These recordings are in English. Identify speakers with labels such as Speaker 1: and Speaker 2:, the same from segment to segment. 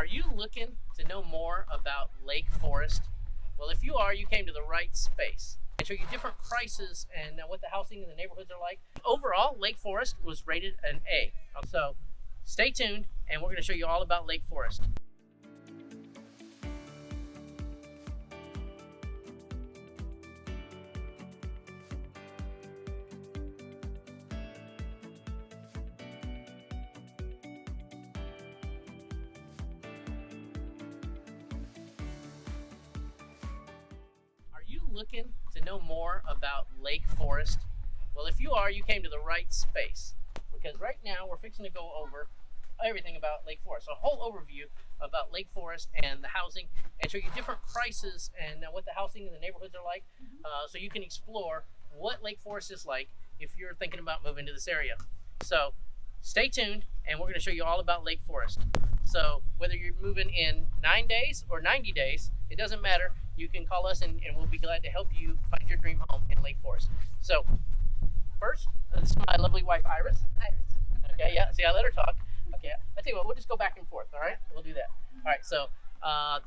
Speaker 1: Are you looking to know more about Lake Forest? Well, if you are, you came to the right space. I show you different prices and what the housing in the neighborhoods are like. Overall, Lake Forest was rated an A. So stay tuned, and we're going to show you all about Lake Forest. Are you looking to know more about Lake Forest? Well, if you are, you came to the right space, because right now we're fixing to go over everything about Lake Forest, a whole overview about Lake Forest and the housing, and show you different prices and what the housing in the neighborhoods are like, so you can explore what Lake Forest is like if you're thinking about moving to this area. So stay tuned, and we're going to show you all about Lake Forest. So whether you're moving in 9 days or 90 days, it doesn't matter. You can call us, and we'll be glad to help you find your dream home in Lake Forest. So first, this is my lovely wife, Iris. Okay, yeah, see, I let her talk. Okay, I tell you what, we'll just go back and forth, all right? We'll do that. All right, so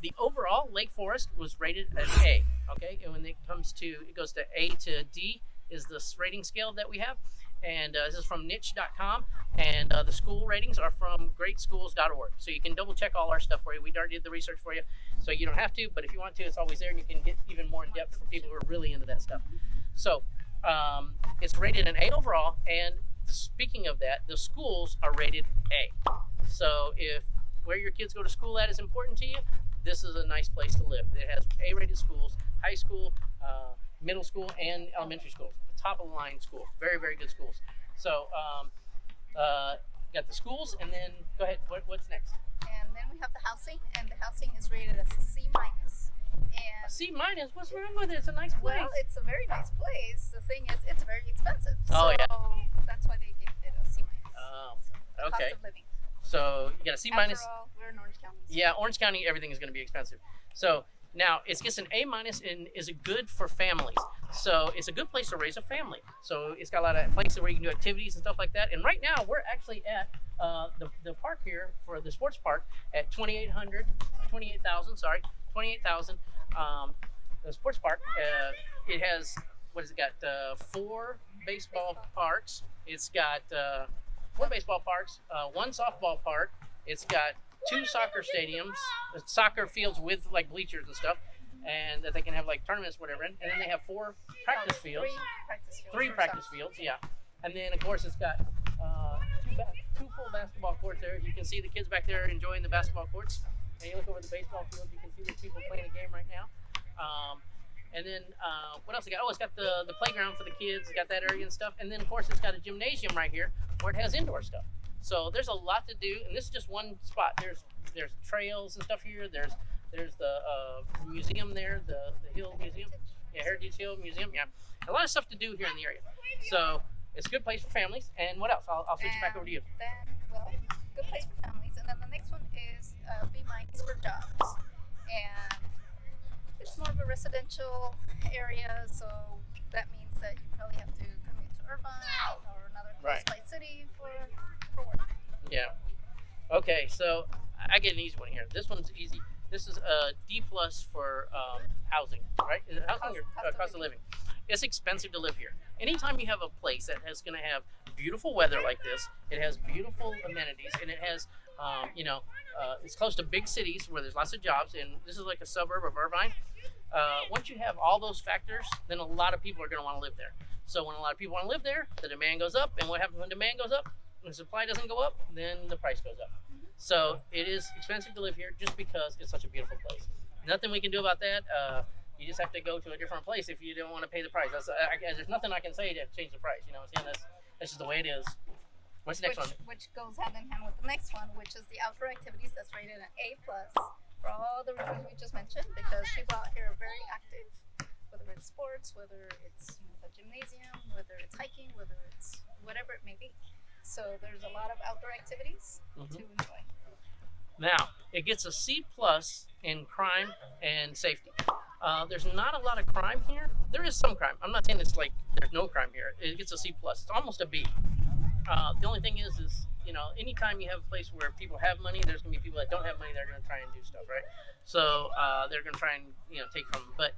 Speaker 1: the overall Lake Forest was rated an A, okay? And when it comes to, it goes to A to D is the rating scale that we have. And this is from niche.com, and the school ratings are from greatschools.org. So you can double check all our stuff for you. We already did the research for you, so you don't have to, but if you want to, it's always there, and you can get even more in depth for people who are really into that stuff. So it's rated an A overall, and speaking of that, the schools are rated A. So if where your kids go to school at is important to you, this is a nice place to live. It has A-rated schools, high school, middle school, and elementary schools. Top of the line schools, very, very good schools. So got the schools, and then go ahead, what's next?
Speaker 2: And then we have the housing, and the housing is rated as a C minus. And
Speaker 1: C minus? What's wrong with it? It's a nice place.
Speaker 2: well, it's a very nice place. The thing is, it's very expensive.
Speaker 1: Oh,
Speaker 2: so
Speaker 1: yeah.
Speaker 2: That's why they give it a C minus.
Speaker 1: Oh,
Speaker 2: The
Speaker 1: okay.
Speaker 2: cost of living.
Speaker 1: So you got a C minus.
Speaker 2: After all, we're in Orange County.
Speaker 1: Yeah, Orange County, everything is going to be expensive. So now it gets an A minus and is good for families. So it's a good place to raise a family. So it's got a lot of places where you can do activities and stuff like that. And right now we're actually at the park here for the sports park at 28,000. The sports park. It has, what has it got? 4 baseball parks. It's got 4 baseball parks, 1 softball park. It's got 2 soccer stadiums, soccer fields with like bleachers and stuff, and that they can have like tournaments, whatever. And then they have 4 practice fields, 3 practice fields, yeah. And then of course it's got 2 full basketball courts there. You can see the kids back there enjoying the basketball courts. And you look over the baseball field, you can see the people playing a game right now. And then what else it got? Oh, it's got the playground for the kids. It's got that area and stuff. And then of course it's got a gymnasium right here where it has indoor stuff. So there's a lot to do, and this is just one spot. There's trails and stuff here. There's the museum there, the Hill Museum, yeah, Heritage Hill Museum, yeah. A lot of stuff to do here in the area. So it's a good place for families. And what else? I'll switch it back over to you.
Speaker 2: Then, well, good place for families. And then the next one is B minus for jobs, and it's more of a residential area, so that means that you probably have to commute to Irvine or another close by city for work.
Speaker 1: Yeah. Okay, so I get an easy one here. This one's easy. This is a D plus for housing, right? Is it housing or cost of living? It's expensive to live here. Anytime you have a place that is going to have beautiful weather like this, it has beautiful amenities, and it has, it's close to big cities where there's lots of jobs, and this is like a suburb of Irvine. Once you have all those factors, then a lot of people are going to want to live there. So when a lot of people want to live there, the demand goes up, and what happens when demand goes up? When the supply doesn't go up, then the price goes up. So it is expensive to live here just because it's such a beautiful place. Nothing we can do about that. You just have to go to a different place if you don't want to pay the price. There's nothing I can say to change the price. You know, that's just the way it is. What's the next one?
Speaker 2: Which goes hand in hand with the next one, which is the outdoor activities that's rated an A plus for all the reasons we just mentioned, because people out here are very active, whether it's sports, whether it's the gymnasium, whether it's hiking, whether it's whatever it may be. So there's a lot of outdoor activities to enjoy.
Speaker 1: Now, it gets a C plus in crime and safety. There's not a lot of crime here. There is some crime. I'm not saying it's like there's no crime here. It gets a C plus. It's almost a B. The only thing is anytime you have a place where people have money, there's going to be people that don't have money that are going to try stuff, right? So they're going to try and take from them, but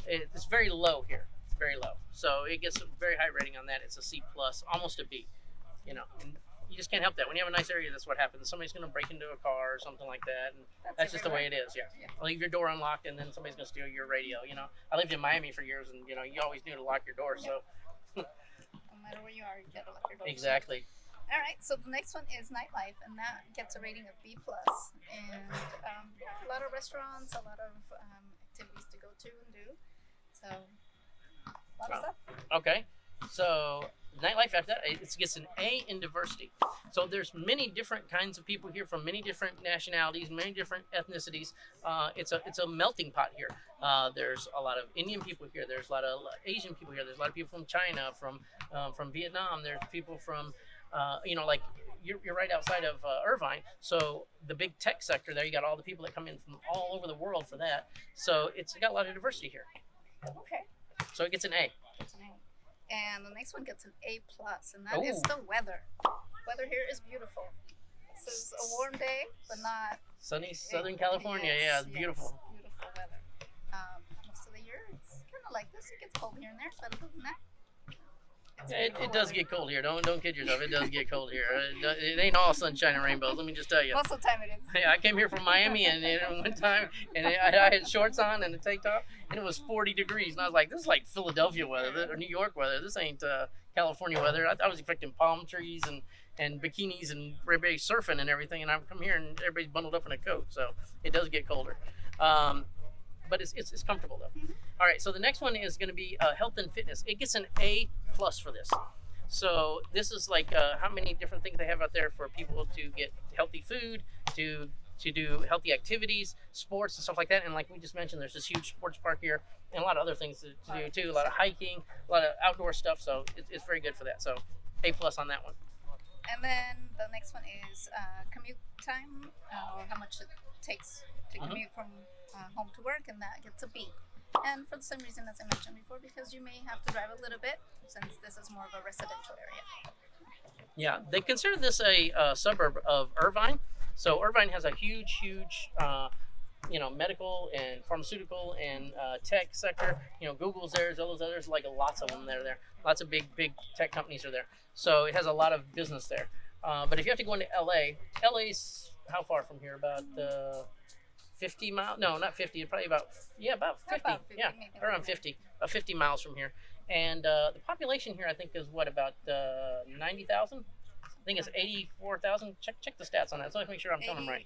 Speaker 1: it's very low here. It's very low, so it gets a very high rating on that. It's a C plus, almost a B. And you just can't help that. When you have a nice area, that's what happens. Somebody's going to break into a car or something like that, and that's just the way it is. Yeah. Leave your door unlocked, and then somebody's going to steal your radio. I lived in Miami for years, and you always knew to lock your door. So
Speaker 2: no matter where you are, you gotta lock your door.
Speaker 1: exactly.
Speaker 2: All right, so the next one is nightlife, and that gets a rating of B plus. And a lot of restaurants, a lot of activities to go to and do. So a lot of stuff.
Speaker 1: Okay, so nightlife after that, it gets an A in diversity. So there's many different kinds of people here from many different nationalities, many different ethnicities. It's a melting pot here. There's a lot of Indian people here. There's a lot of Asian people here. There's a lot of people from China, from Vietnam. There's people from like you're right outside of Irvine, so the big tech sector there, you got all the people that come in from all over the world for that. So it's got a lot of diversity here.
Speaker 2: Okay.
Speaker 1: So it gets an A.
Speaker 2: It's an A. And the next one gets an A plus, and that is the weather. Weather here is beautiful. This is a warm day, but not
Speaker 1: sunny Southern California.
Speaker 2: Yes,
Speaker 1: Yeah, it's beautiful.
Speaker 2: Beautiful weather. Most of the year, it's kind of like this. It gets cold here and there, but other than that.
Speaker 1: It does get cold here. Don't kid yourself. It does get cold here. It ain't all sunshine and rainbows. Let me just tell you.
Speaker 2: Most of the time it is.
Speaker 1: Yeah, I came here from Miami and one time, and I had shorts on and a tank top, and it was 40 degrees, and I was like, "This is like Philadelphia weather or New York weather. This ain't California weather." I was expecting palm trees and bikinis and everybody surfing and everything, and I come here and everybody's bundled up in a coat, so it does get colder. But it's comfortable though.
Speaker 2: Mm-hmm.
Speaker 1: All right, so the next one is going to be health and fitness. It gets an A plus for this. So this is like how many different things they have out there for people to get healthy food, to do healthy activities, sports and stuff like that. And like we just mentioned, there's this huge sports park here and a lot of other things to do too. A lot of hiking, a lot of outdoor stuff. So it's very good for that. So A plus on that one.
Speaker 2: And then the next one is commute time, or how much it takes to commute from home to work, and that gets a B. And for the same reason as I mentioned before, because you may have to drive a little bit, since this is more of a residential area.
Speaker 1: Yeah, they consider this a suburb of Irvine. So Irvine has a huge medical and pharmaceutical and tech sector. Google's there, all those others, like lots of them there. Lots of big tech companies are there. So it has a lot of business there. But if you have to go into LA's how far from here? About 50 miles? No, not 50. Probably about 50.
Speaker 2: About 50,
Speaker 1: Yeah,
Speaker 2: maybe.
Speaker 1: around 50. About 50 miles from here. And the population here, I think, is what, about 90,000? I think it's 84,000. Check the stats on that. So I can make sure I'm telling them right.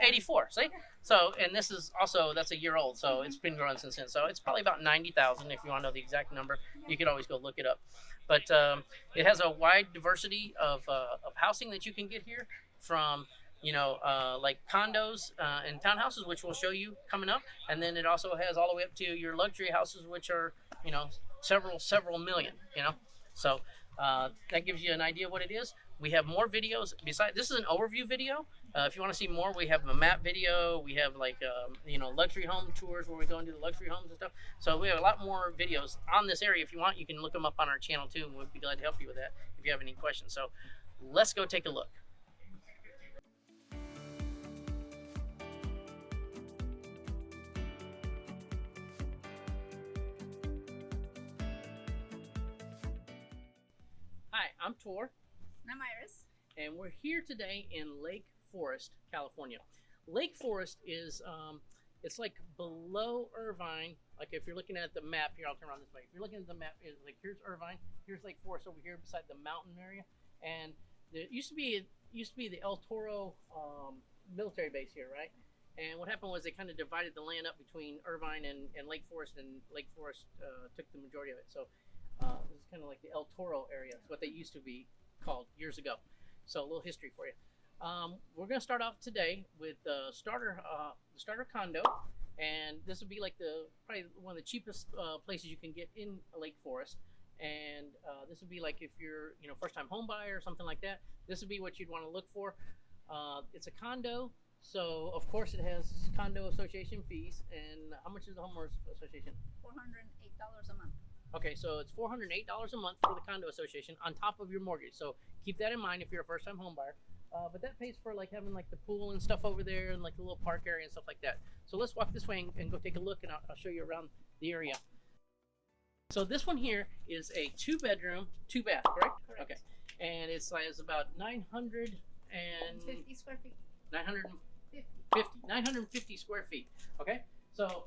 Speaker 1: 84. See? So, and this is also, that's a year old. So it's been growing since then. So it's probably about 90,000. If you want to know the exact number, you could always go look it up. But it has a wide diversity of housing that you can get here, from like condos and townhouses, which we'll show you coming up. And then it also has all the way up to your luxury houses, which are, several million, So that gives you an idea of what it is. We have more videos. Besides, this is an overview video. If you want to see more, we have a map video. We have like, luxury home tours where we go and do the luxury homes and stuff. So we have a lot more videos on this area. If you want, you can look them up on our channel too, and we'd be glad to help you with that if you have any questions. So let's go take a look. Hi, I'm Tor.
Speaker 2: I'm Iris.
Speaker 1: And we're here today in Lake Forest, California. Lake Forest is, it's like below Irvine. Like if you're looking at the map here, I'll turn around this way. If you're looking at the map, it's like here's Irvine, here's Lake Forest over here beside the mountain area. And there used to be the El Toro military base here, right? And what happened was they kind of divided the land up between Irvine and Lake Forest, and Lake Forest took the majority of it. So this is kind of like the El Toro area. It's what they used to be called years ago. So a little history for you. We're going to start off today with the starter condo, and this would be like probably one of the cheapest places you can get in Lake Forest. And this would be like if you're first-time home buyer or something like that. This would be what you'd want to look for. It's a condo, so of course it has condo association fees. And how much is the homeowners association?
Speaker 2: $408 a month.
Speaker 1: Okay, so it's $408 a month for the condo association on top of your mortgage. So keep that in mind if you're a first-time home buyer. but that pays for like having like the pool and stuff over there and like the little park area and stuff like that. So let's walk this way and go take a look, and I'll show you around the area. So this one here is a 2-bedroom, 2-bath, correct?
Speaker 2: Correct.
Speaker 1: Okay. And it's about
Speaker 2: 50 square feet.
Speaker 1: 950 square feet. Okay. So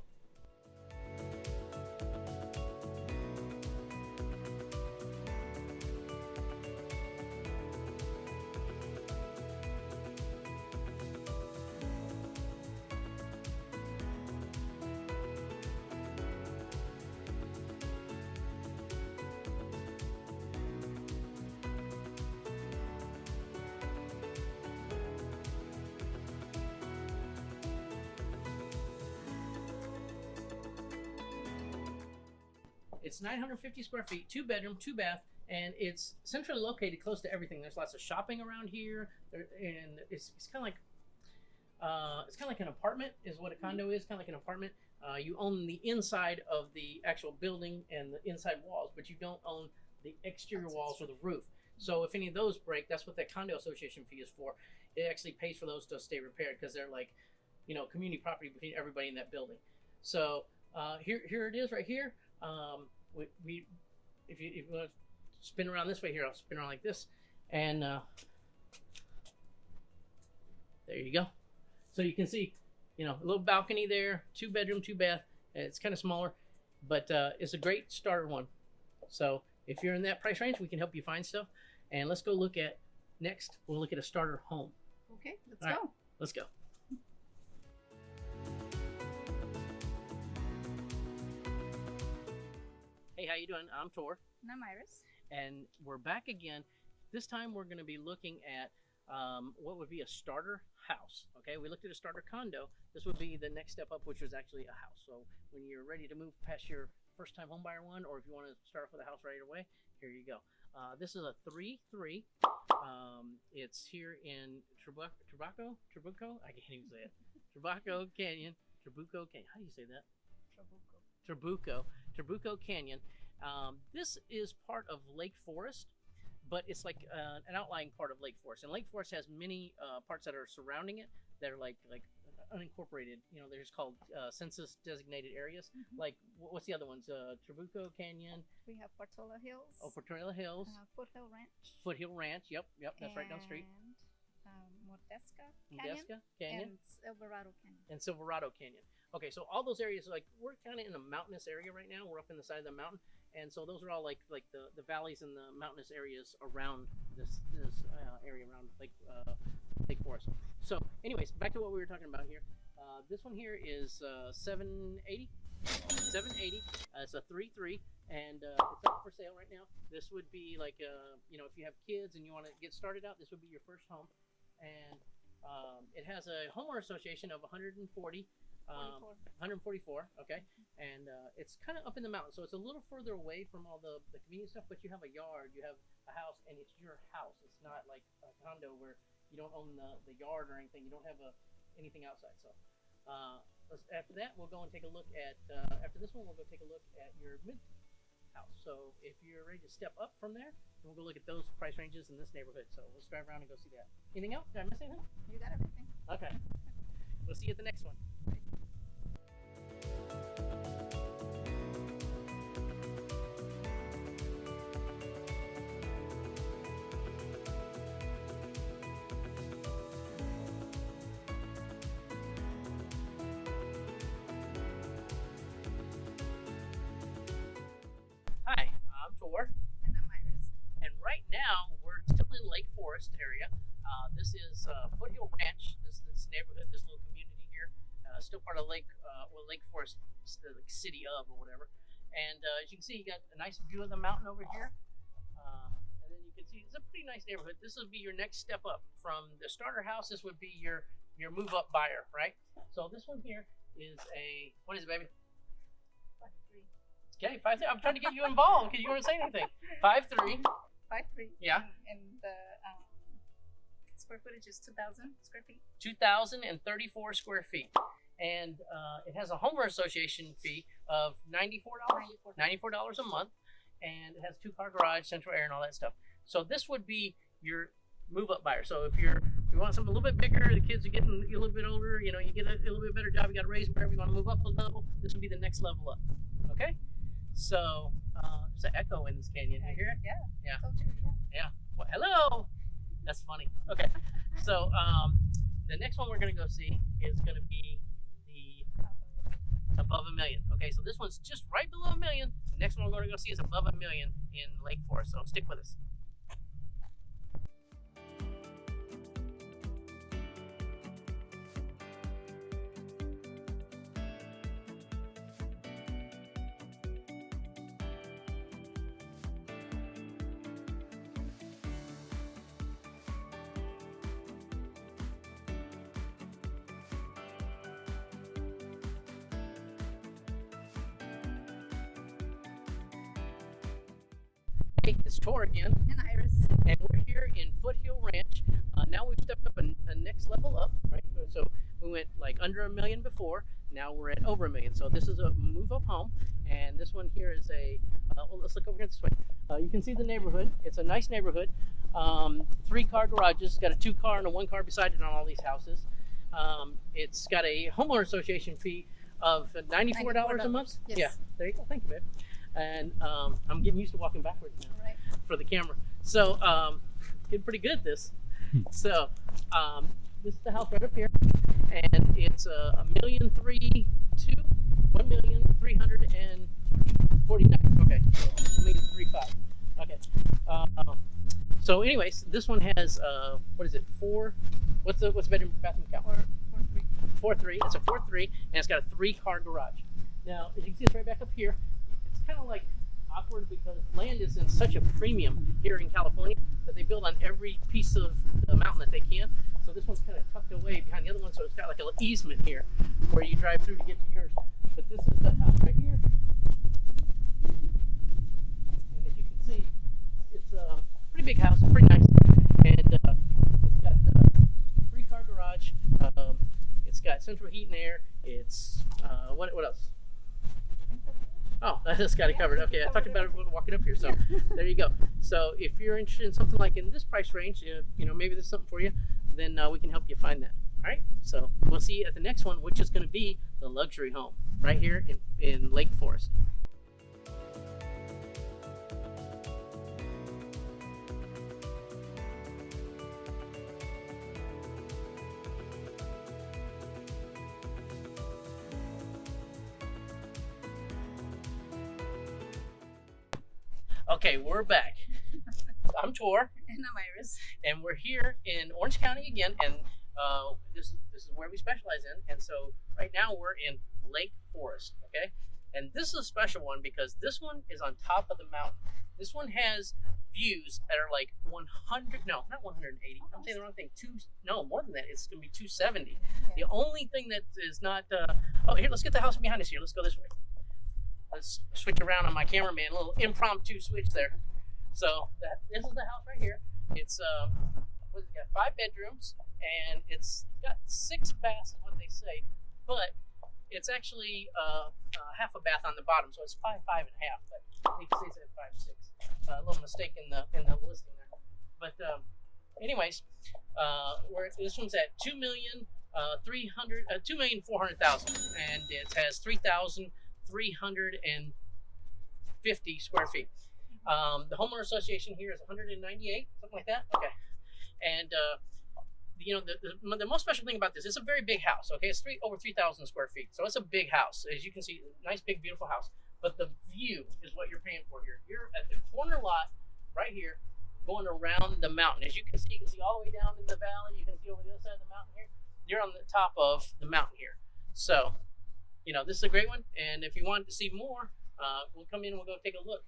Speaker 1: it's 950 square feet, 2-bedroom, 2-bath, and it's centrally located close to everything. There's lots of shopping around here, and it's kind of like an apartment is what a condo is, kind of like an apartment. You own the inside of the actual building and the inside walls, but you don't own the exterior walls or the roof. So if any of those break, that's what that condo association fee is for. It actually pays for those to stay repaired because they're like, community property between everybody in that building. So here it is right here. If you want to spin around this way here, I'll spin around like this, and there you go. So you can see, a little balcony there, 2-bedroom, 2-bath. It's kind of smaller, but it's a great starter one. So if you're in that price range, we can help you find stuff. And let's go look at next. We'll look at a starter home.
Speaker 2: Okay, let's
Speaker 1: All
Speaker 2: go.
Speaker 1: right, let's go. Hey, how you doing? I'm Tor,
Speaker 2: And I'm Iris.
Speaker 1: and we're back again. This time we're going to be looking at what would be a starter house. Okay, we looked at a starter condo. This would be the next step up, which was actually a house. So when you're ready to move past your first-time homebuyer one, or if you want to start off with a house right away, here you go. This is a 3-3. It's here in Trabuco. I can't even say it. Trabuco Canyon. How do you say that? Trabuco Canyon. This is part of Lake Forest, but it's like an outlying part of Lake Forest. And Lake Forest has many parts that are surrounding it that are like unincorporated. They're just called census designated areas.
Speaker 2: Mm-hmm.
Speaker 1: Like what's the other ones? Trabuco Canyon.
Speaker 2: We have Portola Hills.
Speaker 1: Oh, Portola Hills.
Speaker 2: Foothill Ranch.
Speaker 1: Foothill Ranch. Yep. That's right down the street.
Speaker 2: And Mordesca
Speaker 1: Canyon.
Speaker 2: and Silverado Canyon.
Speaker 1: And Silverado Canyon. Okay, so all those areas, like we're kind of in a mountainous area right now. We're up in the side of the mountain, and so those are all like the valleys and the mountainous areas around this area around Lake Forest. So, anyways, back to what we were talking about here. This one here is 780. 780. It's a 3-3, and it's up for sale right now. This would be like if you have kids and you want to get started out, this would be your first home, and it has a homeowner association of 144, okay, and it's kind of up in the mountains, so it's a little further away from all the convenience stuff, but you have a yard, you have a house, and it's your house. It's not like a condo where you don't own the yard or anything. You don't have anything outside. So after that, we'll go and take a look at after this one, we'll go take a look at your mid house. So if you're ready to step up from there, we'll go look at those price ranges in this neighborhood. So let's drive around and go see that. Anything else? Did I miss anything?
Speaker 2: You got everything.
Speaker 1: Okay. We'll see you at the next one. Hi, I'm Tor.
Speaker 2: And I'm Iris.
Speaker 1: And right now, we're still in Lake Forest area. This is Foothill Ranch. This neighborhood, this little community here, still part of Lake Forest, the city of or whatever. And as you can see, you got a nice view of the mountain over here. And then you can see it's a pretty nice neighborhood. This would be your next step up from the starter house. This would be your move up buyer, right? So this one here is what is it, baby?
Speaker 2: 5'3".
Speaker 1: Okay, 5'3". I'm trying to get you involved because you weren't saying anything. 5'3".
Speaker 2: 5'3".
Speaker 1: Yeah.
Speaker 2: And the square footage is 2,000 square feet.
Speaker 1: 2,034 square feet. And it has a homeowner association fee of $94 a month. And it has 2-car garage, central air, and all that stuff. So this would be your move-up buyer. So if you're If you want something a little bit bigger, the kids are getting a little bit older, you know, you get a little bit better job, you got to raise whatever, you want to move up a level, this would be the next level up. Okay? So, there's an echo in this canyon. You hear it?
Speaker 2: Yeah.
Speaker 1: Yeah.
Speaker 2: Told you, yeah.
Speaker 1: Yeah. Well, hello! That's funny. Okay. So, the next one we're going to go see is going to be the above $1 million. Okay, so this one's just right below $1 million. The next one we're going to go see is above $1 million in Lake Forest. So stick with us. Hey, it's Tor again,
Speaker 2: And Iris.
Speaker 1: and we're here in Foothill Ranch. Now we've stepped up a next level up, right? So we went like under $1 million before. Now we're at over $1 million. So this is a move up home, and this one here is a. Well, let's look over here this way. You can see the neighborhood. It's a nice neighborhood. 3-car garages. It's got a 2-car and a 1-car beside it on all these houses. It's got a homeowner association fee of $94 a month.
Speaker 2: Yes.
Speaker 1: Yeah, there you go. Thank you, babe. And I'm getting used to walking backwards now
Speaker 2: Right.
Speaker 1: for the camera. So getting pretty good at this. So this is the house right up here, and it's $1,349,000. Okay, so $1,335,000. Okay. So anyways, this one has what is it? What's the bedroom bathroom count? 4.3. It's a 4.3, and it's got a 3-car garage. Now, as you can see, it's right back up here. It's kind of like awkward because land is in such a premium here in California that they build on every piece of the mountain that they can. So this one's kind of tucked away behind the other one, so it's got like an easement here where you drive through to get to yours. But this is the house right here. And as you can see, it's a pretty big house, pretty nice. And it's got a 3-car garage. It's got central heat and air. It's what else? Oh, I just got it covered. Okay, I talked about it walking up here, so there you go. So if you're interested in something like in this price range, you know, maybe there's something for you, then we can help you find that. All right, so we'll see you at the next one, which is going to be the luxury home right here in Lake Forest. Okay, we're back. I'm Tor,
Speaker 2: And I'm Iris.
Speaker 1: and we're here in Orange County again, and this is where we specialize in. And so right now we're in Lake Forest, okay? And this is a special one because this one is on top of the mountain. This one has views that are like 100, no, not 180. I'm saying the wrong thing. More than that. It's gonna be 270. The only thing that is not. Oh, here, let's get the house behind us here. Let's go this way. Let's switch around on my cameraman. A little impromptu switch there. So this is the house right here. It's what's it got? 5 bedrooms, and it's got 6 baths, is what they say, but it's actually half a bath on the bottom, so it's 5.5 and a half. But it says at 5.6. A little mistake in the listing there. But anyways, this one's at $2,400,000, and it has 3,350 square feet. The homeowner association here is 198, something like that. Okay, and you know the most special thing about this, it's a very big house. Okay, it's over 3,000 square feet, so it's a big house. As you can see, nice, big, beautiful house. But the view is what you're paying for here. You're at the corner lot right here, going around the mountain. As you can see all the way down in the valley. You can see over the other side of the mountain here. You're on the top of the mountain here. So, you know, this is a great one. And if you want to see more, we'll come in and we'll go take a look.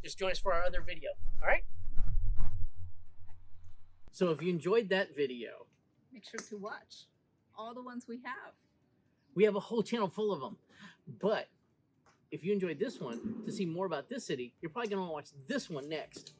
Speaker 1: Just join us for our other video. All right? So if you enjoyed that video,
Speaker 2: Make sure to watch all the ones we have.
Speaker 1: we have a whole channel full of them. But if you enjoyed this one, to see more about this city, you're probably going to want to watch this one next.